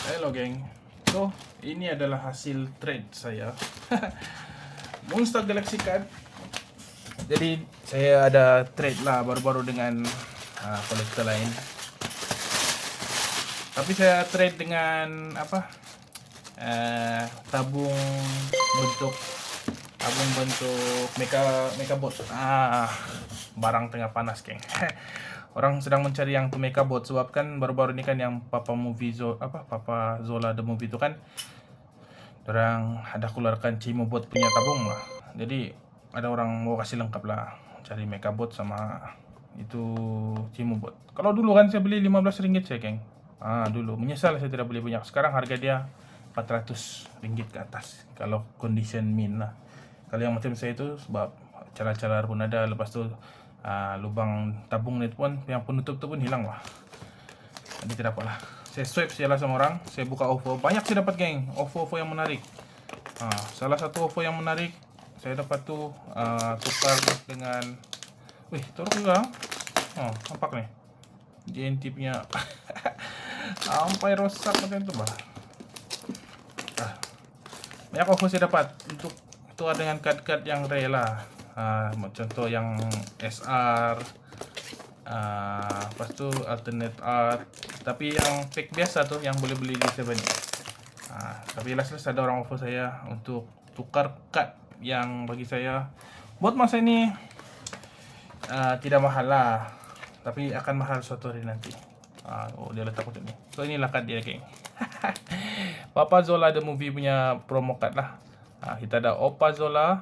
Hello geng. So, ini adalah hasil trade saya. Monster Galaxy Card. Jadi, saya ada trade lah baru-baru dengan kolektor lain. Tapi saya trade dengan apa? Tabung bentuk mecha bot. Barang tengah panas, geng. Orang sedang mencari yang mecha bot sebab kan baru-baru ini kan yang Papa Zola the movie itu kan orang ada keluarkan Cimo bot punya tabung lah. Jadi ada orang mau kasih lengkap lah cari mecha bot sama itu Cimo bot. Kalau dulu kan saya beli RM15 saya, geng. Dulu menyesal saya tidak beli banyak. Sekarang harga dia RM400 ke atas kalau condition min lah. Kalau yang macam saya itu sebab calar-calar pun ada, lepas tu lubang tabung ni pun yang penutup tu pun hilang lah. Jadi tidak apalah. Saya swipe sajalah sama orang. Saya buka offer. Banyak saya dapat, geng. Offer yang menarik. Salah satu offer yang menarik saya dapat tu tukar dengan teruk juga. Nampak ni. JNT punya sampai rosak macam tu bah. Banyak offer saya dapat untuk tukar dengan kad-kad yang rare lah. Contoh yang SR, lepas tu alternate art, tapi yang fake biasa tu yang boleh beli di 7. Tapi last ada orang offer saya untuk tukar kad yang bagi saya buat masa ini tidak mahal lah, tapi akan mahal suatu hari nanti. Dia letak macam ni. So inilah kad dia, geng. Papa Zola the movie punya promo card lah. Kita ada Opa Zola.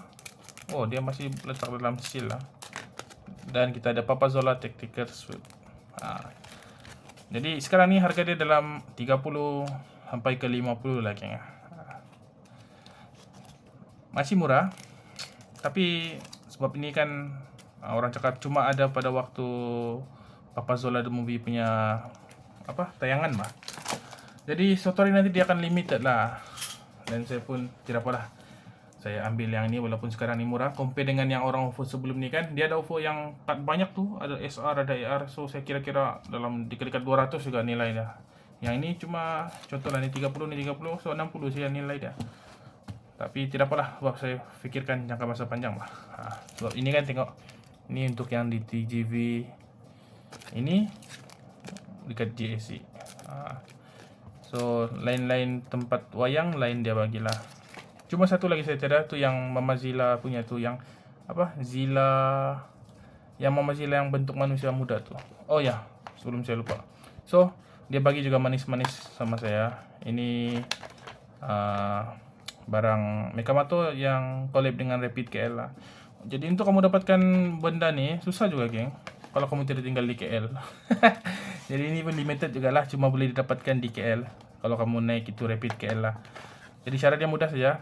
Dia masih letak dalam seal lah. Dan kita ada Papa Zola Tactical Suit. Jadi sekarang ni harga dia dalam 30 sampai ke 50 lah, geng. Masih murah. Tapi sebab ini kan orang cakap cuma ada pada waktu Papa Zola the movie punya tayangan bah. Jadi suatu hari nanti dia akan limited lah. Dan saya pun tidak apalah, saya ambil yang ini walaupun sekarang ni murah compare dengan yang orang offer sebelum ni kan. Dia ada offer yang banyak tu, ada SR, ada AR. So saya kira-kira dalam dekat 200 juga nilai dia. Yang ini cuma contohlah ni 30, ni 30, so 60 saya nilai dia. Tapi tidak apalah sebab saya fikirkan jangka masa panjang lah. Sebab ini kan tengok, ini untuk yang di TGV, ini dekat GSC. So lain-lain tempat wayang lain dia bagilah. Cuma satu lagi saya tiada tu yang Mama Zila punya tu, yang Zila, yang Mama Zila yang bentuk manusia muda tu. Sebelum saya lupa. So dia bagi juga manis-manis sama saya. Ini barang Mekamato yang collab dengan Rapid KL lah. Jadi untuk kamu dapatkan benda ni susah juga, geng, kalau kamu tidak tinggal di KL. Jadi ini pun limited juga lah, cuma boleh didapatkan di KL kalau kamu naik itu Rapid KL lah. Jadi syarat dia mudah saja.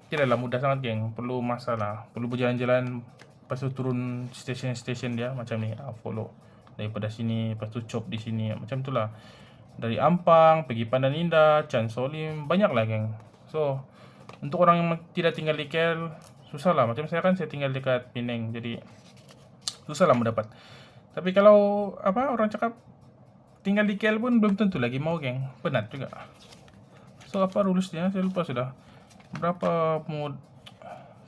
Tidaklah mudah sangat, geng. Perlu masalah, perlu berjalan-jalan, lepas tu turun stesen-stesen dia macam ni. Follow daripada sini, lepas tu chop di sini, macam itulah. Dari Ampang pergi Pandan Indah, Chan Solim, banyak lah, geng. So untuk orang yang tidak tinggal di KL susah lah. Macam saya kan, saya tinggal dekat Penang, jadi susah lah mendapat. Tapi kalau orang cakap tinggal di KL pun belum tentu lagi mau, geng. Penat juga. So rules dia saya lupa sudah. Berapa mode,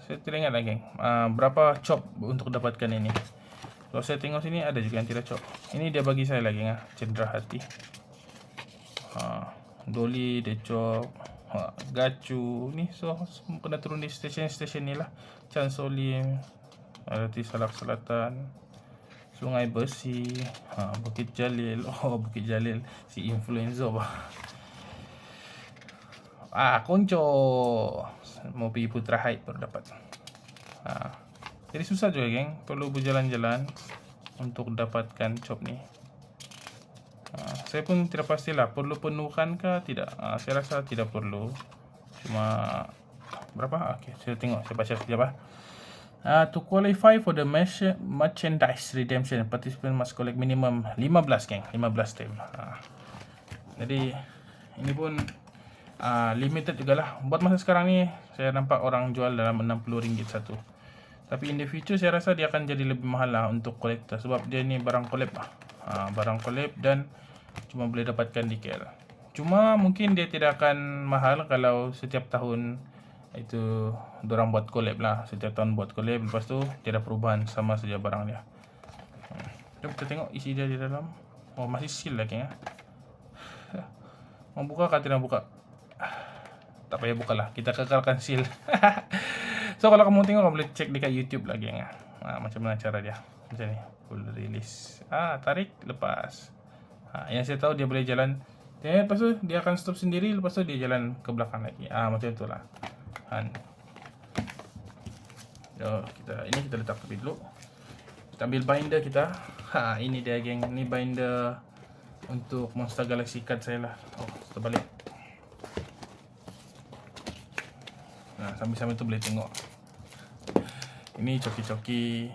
saya tidak ingat lagi, geng. Berapa chop untuk dapatkan ini. Kalau saya tengok sini ada juga yang tidak chop. Ini dia bagi saya lagi, cendera hati. Doli dia chop. Gacu ni, so kena turun di stesen-stesen ni lah. Chan Solim, Rati Salak Selatan, Sungai Besi, Bukit Jalil. Bukit Jalil si influencer bah. Konco mau pergi Putra Height baru dapat. Jadi susah juga, geng. Perlu berjalan-jalan untuk dapatkan chop ni. Saya pun tidak pastilah perlu penuhkan ke tidak. Saya rasa tidak perlu. Cuma berapa? Saya tengok, saya baca sekejap. To qualify for the merchandise redemption, participant must collect minimum 15, geng. 15 time. Jadi ini pun limited juga lah. Buat masa sekarang ni saya nampak orang jual dalam RM60 satu. Tapi in the future saya rasa dia akan jadi lebih mahal lah untuk kolektor, sebab dia ni barang collab lah. Barang collab dan cuma boleh dapatkan di KL. Cuma mungkin dia tidak akan mahal kalau setiap tahun itu dorang buat collab lah. Setiap tahun buat collab, lepas tu tiada perubahan, sama saja barang dia. Jom kita tengok isi dia di dalam. Oh, masih seal lagi ya. Mau buka kah tidak buka? Tak payah buka lah, kita kekalkan seal. So kalau kamu tengok, kamu boleh cek dekat YouTube lagi ya. Macam mana cara dia. Macam ni, full release. Tarik, lepas. Yang saya tahu dia boleh jalan. Lepas tu dia akan stop sendiri, lepas tu dia jalan ke belakang lagi. Macam itulah. Ini kita letak tepi dulu. Kita ambil binder kita. Ini dia geng. Ini binder untuk Monster Galaxy card saya lah. Terbalik. Sambil-sambil tu boleh tengok. Ini coki-coki.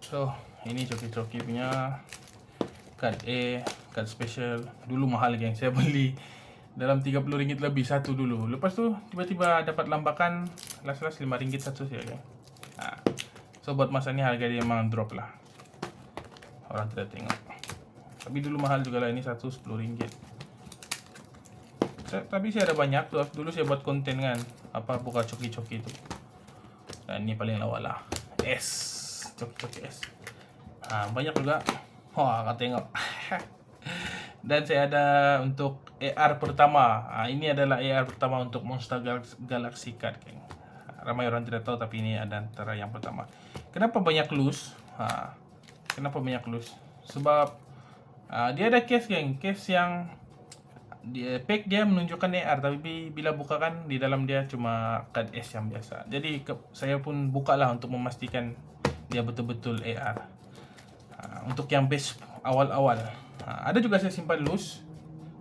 So, ini coki-coki punya card A, card special. Dulu mahal geng. Saya beli dalam RM30 lebih satu dulu. Lepas tu tiba-tiba dapat lambakan last RM5 satu saja geng. So buat masa ni harga dia memang drop lah. Orang tidak tengok. Tapi dulu mahal juga lah, ini satu RM10. Tapi saya ada banyak tuh. Dulu saya buat konten kan, buka coki-coki itu. Dan ini paling lawa lah. S, coki-coki S. Banyak juga. Kau tengok. Dan saya ada untuk AR pertama. Ini adalah AR pertama untuk Monster Galaxy card, geng. Ramai orang tidak tahu, tapi ini ada antara yang pertama. Kenapa banyak loose? Kenapa banyak loose? Sebab dia ada case, geng. Case yang pack dia menunjukkan AR, tapi bila bukakan di dalam dia cuma card S yang biasa. Jadi saya pun bukalah untuk memastikan dia betul-betul AR. Untuk yang base awal-awal. Ada juga saya simpan loose,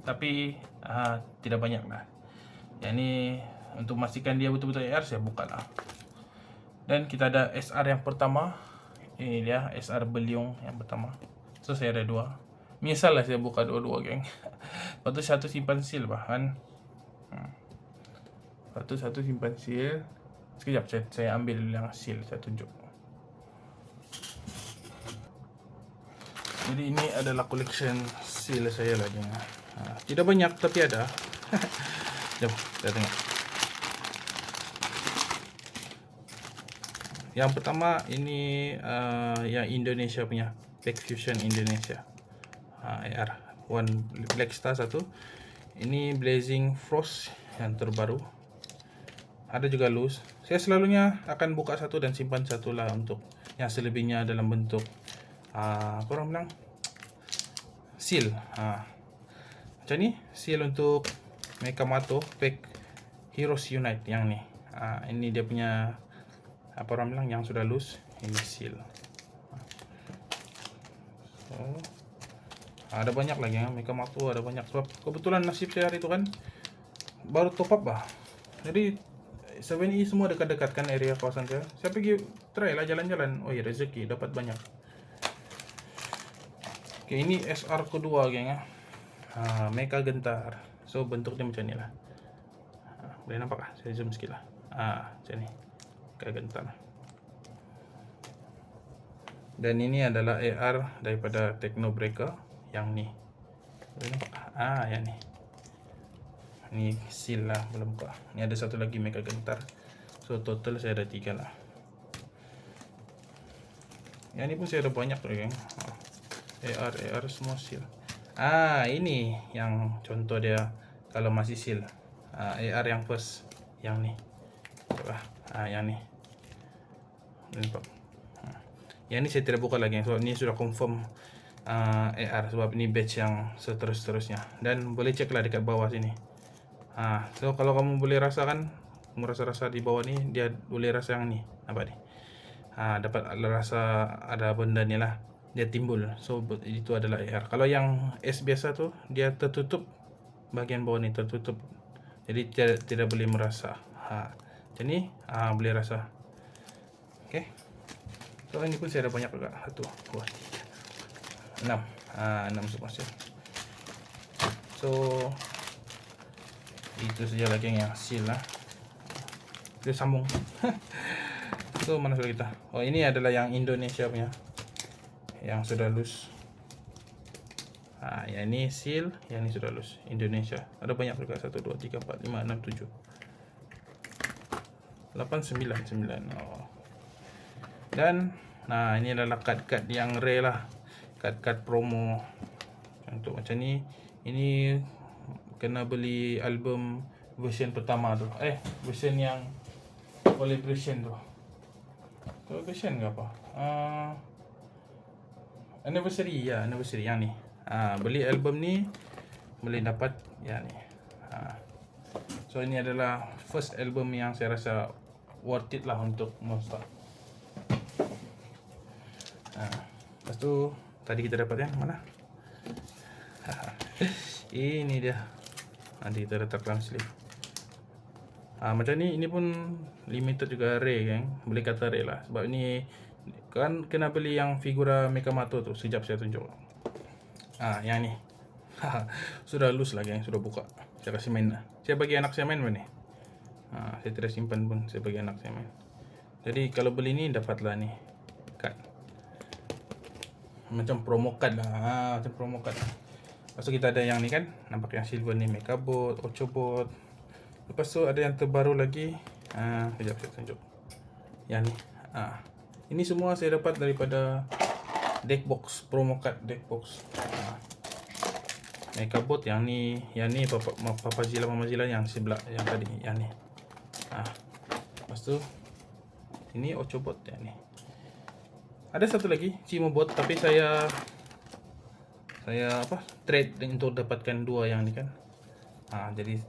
tapi tidak banyak lah. Yang ni untuk memastikan dia betul-betul AR, saya buka lah. Dan kita ada SR yang pertama. Ini dia SR Beliung yang pertama. So saya ada dua. Misal lah saya buka dua-dua, geng. Lepas tu satu simpan seal bahan. Lepas tu satu simpan seal. Sekejap saya ambil yang seal, saya tunjuk. Jadi ini adalah collection seal saya lah, geng. Tidak banyak tapi ada. Jom kita tengok. Yang pertama ini yang Indonesia punya, Pack Fusion Indonesia. AR One Black Star satu. Ini Blazing Frost yang terbaru. Ada juga loose. Saya selalunya akan buka satu dan simpan satu lah, untuk yang selebihnya dalam bentuk korang bilang seal. Macam ni seal untuk Mekamato Pack Heroes Unite yang ni. Ini dia punya orang bilang yang sudah loose. Ini seal. So, ada banyak lagi ya, Mekamato ada banyak. Sebab kebetulan nasib saya hari itu kan baru top up lah. Jadi 7E semua dekat-dekat kan area kawasan saya. Saya pergi try lah jalan-jalan. Oh ya, rezeki dapat banyak. Oke, ini SR kedua, geng ya. Mecha Gentar. So bentuknya macam ni lah. Boleh nampak kah? Saya zoom sikit lah. Macam ni. Mecha Gentar. Dan ini adalah AR daripada Techno Breaker yang ni. Boleh nampak kah? Yang ni. Ini seal lah, belum buka. Ini ada satu lagi Mecha Gentar. So total saya ada 3 lah. Yang ni pun saya ada banyak tuh, geng. AR semua seal. Ini yang contoh dia kalau masih seal. AR yang first, yang ni. Coba. Yang ni. Nampak. Yang ni saya tidak buka lagi, sebab ni sudah confirm AR, sebab ini batch yang seterusnya. Dan boleh cek lah dekat bawah sini. So kalau kamu boleh rasakan, kamu rasa-rasa di bawah ni, dia boleh rasa yang ni. Nampak ni? Dapat rasa ada benda ni lah, dia timbul. So itu adalah AR. Kalau yang S biasa tu, dia tertutup, bahagian bawah ni tertutup, jadi tidak boleh merasa. Macam ni boleh rasa. Okay. So ini pun saya ada banyak juga. 1, 2, 3, 6. 6 semua seal. So itu saja lagi yang seal lah. Kita sambung. So mana sudah kita? Oh, ini adalah yang Indonesia punya, yang sudah loose. Yang ni seal, yang ni sudah halus. Indonesia. Ada banyak juga. 1, 2, 3, 4, 5, 6, 7, 8, 9. Dan ini adalah kad-kad yang rare lah. Kad-kad promo. Contoh macam ni. Ini kena beli album version pertama tu. Version yang collaboration tu. Collaboration ke apa? Anniversary yang ni. Beli album ni boleh dapat yang ni. So ini adalah first album yang saya rasa worth it lah untuk Monster. Lepas tu tadi kita dapat yang mana? Ini dia. Nanti kita letak dalam sleeve. Macam ni, ini pun limited juga, rare kan. Boleh kata rare lah. Sebab ni kan kena beli yang figura Mekamato tu. Sekejap saya tunjuk. Yang ni. Sudah loose lagi, yang sudah buka. Saya kasih main lah. Saya bagi anak saya main mana ni. Saya tidak simpan pun. Saya bagi anak saya main. Jadi kalau beli ni dapatlah ni kad. Macam promo card lah. Macam promo card. Lepas tu kita ada yang ni kan. Nampak yang silver ni, Mekabot, Ochobot. Lepas tu ada yang terbaru lagi. Sekejap saya tunjuk. Yang ni. Ini semua saya dapat daripada Deckbox, promo card Deckbox. Mekabot yang ni Papa Zilla Mama Zilla yang sebelah yang tadi, yang ni. Lepas tu ini Ochobot yang ni. Ada satu lagi Cimobot, tapi saya trade untuk dapatkan dua yang ni kan. Jadi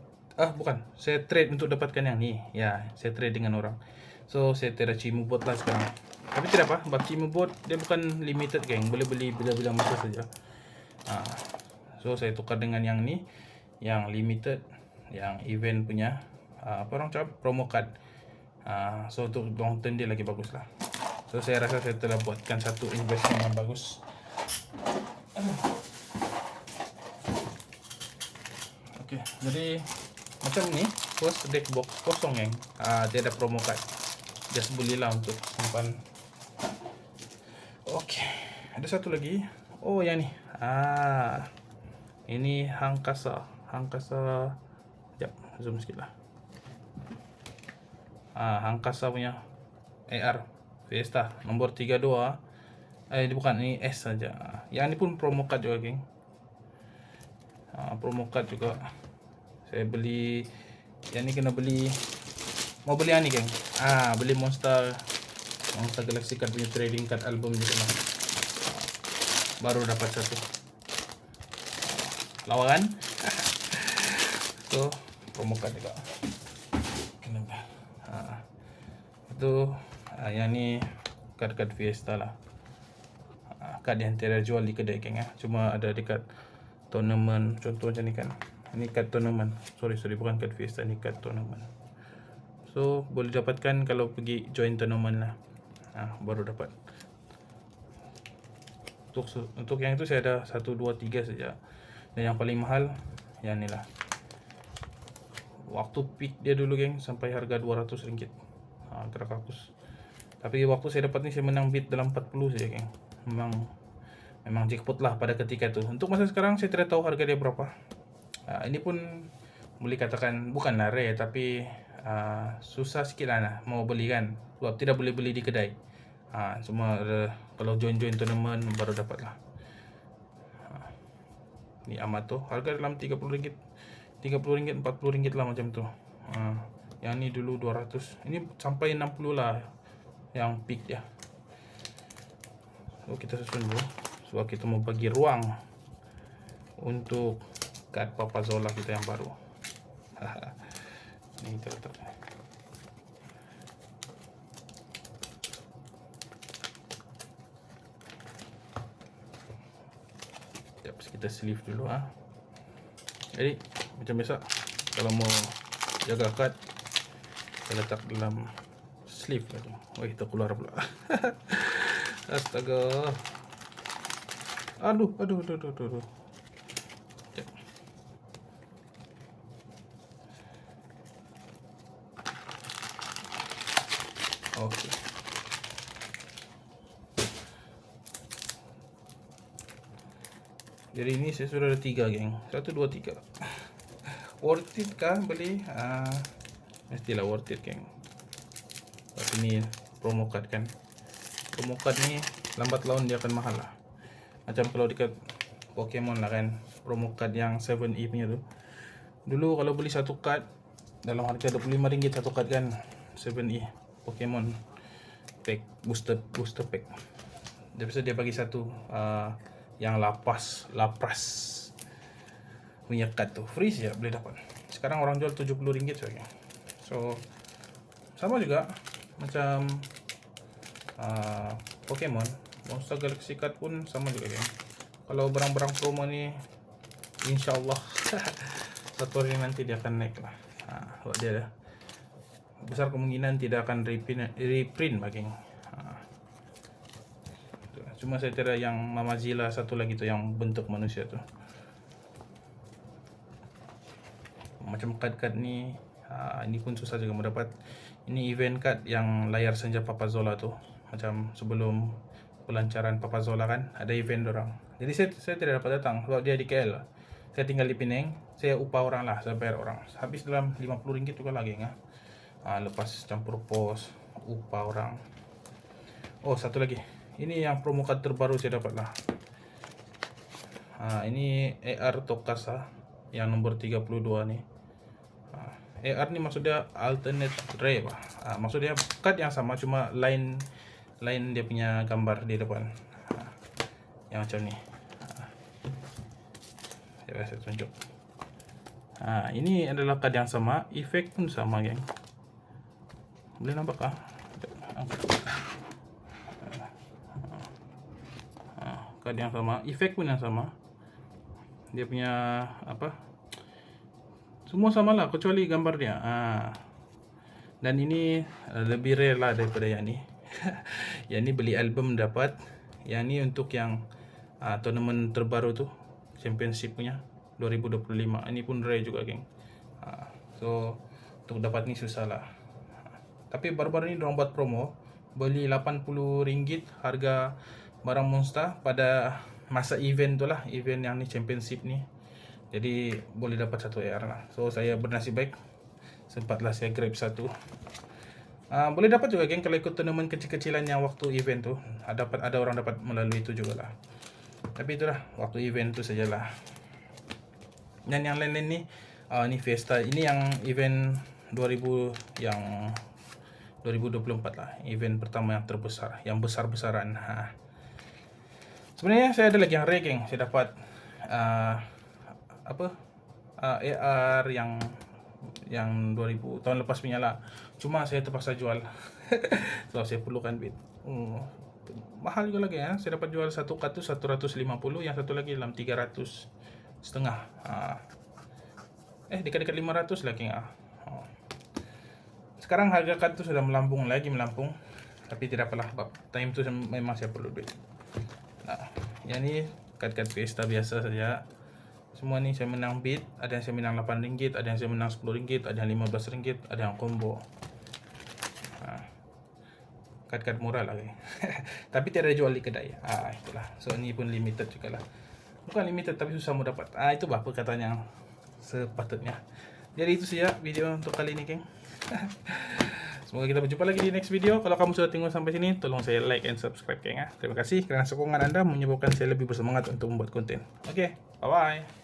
bukan, saya trade untuk dapatkan yang ni. Ya, saya trade dengan orang. So saya tidak Cimobot lah sekarang. Tapi tidak apa, sebab Cimobot dia bukan limited geng, boleh beli bila-bila masa saja. So saya tukar dengan yang ni, yang limited, yang event punya, apa orang cakap, promo card. So untuk long term dia lagi bagus lah. So saya rasa saya telah buatkan satu investment yang bagus. Okay, jadi macam ni, first deck box kosong yang dia ada promo card. Just belilah untuk simpan. Okay, ada satu lagi. Yang ni. Ini Hankasa. Sekejap, zoom sikit lah. Hankasa punya AR Fiesta nombor 32. Ini bukan, ini S saja. Yang ni pun promo card juga, geng. Promo card juga. Saya beli yang ni, kena beli. Mau beli yang ni, geng. Beli Monster Galaxy Card punya trading card album juga lah. Baru dapat satu. Lawan. So promo card juga. Kenapa? Itu yang ni kad-kad Fiesta lah. Kad yang tidak jual di kedai, geng. Cuma ada dekat tournament, contoh macam ni kan. Ini kad tournament. Sorry, bukan kad Fiesta, ni kad tournament. So boleh dapatkan kalau pergi join tournament lah. Baru dapat. Untuk yang itu saya ada 1, 2, 3 saja. Dan yang paling mahal yang ni lah. Waktu peak dia dulu, geng, sampai harga RM200. Gerak kakus. Tapi waktu saya dapat ni, saya menang bid dalam 40 saja, geng. Memang jackpot lah pada ketika itu. Untuk masa sekarang saya tidak tahu harga dia berapa. Ini pun boleh katakan bukanlah rare, tapi susah sikit lah mau beli kan. Sebab tidak boleh beli di kedai. Cuma kalau join tournament baru dapat lah. Ni Amato, harga dalam RM30, RM40 lah macam tu. Yang ni dulu 200. Ini sampai 60 lah yang peak dia. So kita susun dulu sebab kita mau bagi ruang untuk kad Papa Zola kita yang baru. Ini kita letak. Kita sleeve dulu. Jadi macam biasa, kalau mau jaga kad, kita letak dalam sleeve lagi. Kita keluar pula. Astaga. Aduh. Okey. Jadi ini saya sudah ada 3 geng. 1 2 3. Worth it kah beli? Mestilah worth it geng. Tapi ini promo card kan. Promo card ni lambat laun dia akan mahal lah. Macam kalau dekat Pokemon lah kan, promo card yang 7E punya tu. Dulu kalau beli satu card dalam harga RM25 satu card kan, 7E Pokemon pack, booster pack. Biasa dia bagi satu yang lapras punya card tu free saja boleh dapat. Sekarang orang jual RM70 saja. So sama juga macam Pokemon, Monster Galaxy card pun sama juga kan. Kalau barang-barang promo ni insyaallah satu hari nanti dia akan naik lah. Kalau dia besar kemungkinan tidak akan reprint bagi. Cuma saya kira yang Mamazilla satu lagi tu yang bentuk manusia tu. Macam kad-kad ni, ini pun susah juga mendapat. Ini event card yang layar senja Papazola tu. Macam sebelum pelancaran Papazola kan, ada event dorang. Jadi saya tidak dapat datang sebab dia di KL. Saya tinggal di Penang, saya upah orang lah, saya bayar orang. Habis dalam RM50 juga lagi ya. Lepas campur pos, upah orang. Oh, satu lagi. Ini yang promo card terbaru saya dapat lah. Ini AR Tokasa yang nomor 32 ni. AR ni maksudnya alternate ray bah. Maksudnya card yang sama cuma lain dia punya gambar di depan. Yang macam ni. Saya tunjuk. Ini adalah card yang sama, efek pun sama geng. Boleh nampak kah? Card yang sama, efek pun yang sama. Dia punya apa? Semua sama lah kecuali gambar dia. Dan ini lebih rare lah daripada yang ni. Yang ni beli album dapat. Yang ni untuk yang tournament terbaru tu, championship punya 2025. Ini pun rare juga geng. So untuk dapat ni susah lah. Tapi baru-baru ni dorang buat promo. Beli RM80 harga barang Monster pada masa event tu lah, event yang ni championship ni. Jadi boleh dapat satu AR lah. So saya bernasib baik, sempatlah saya grab satu. Boleh dapat juga geng kalau ikut tournament kecil-kecilan yang waktu event tu. Ada orang dapat melalui itu juga lah. Tapi itulah waktu event tu sajalah. Dan yang lain-lain ni, ni Fiesta. Ini yang event 2024 lah. Event pertama yang terbesar, yang besar-besaran. Sebenarnya saya ada lagi yang rare geng. Saya dapat AR yang 2000 tahun lepas punya lah. Cuma saya terpaksa jual. Sebab saya perlukan duit. Mahal juga lagi ya. Saya dapat jual satu kartu 150, yang satu lagi dalam 300 setengah. Dekat-dekat 500 lagi. Sekarang harga kartu sudah melampung. Tapi tidak apalah, time tu memang saya perlu duit. Yang ni kad-kad Fiesta biasa saja. Semua ni saya menang bid. Ada yang saya menang RM8, ada yang saya menang RM10, ada yang RM15, ada yang combo. Kad-kad murah lah. Tapi tidak jual di kedai. Itulah. So ini pun limited juga lah. Bukan limited tapi susah mau dapat. Itu bah perkataan yang sepatutnya. Jadi itu saja video untuk kali ini geng. Semoga kita berjumpa lagi di next video. Kalau kamu sudah tengok sampai sini, tolong saya like and subscribe geng. Terima kasih kerana sokongan anda menyebabkan saya lebih bersemangat untuk membuat konten. Oke, bye bye.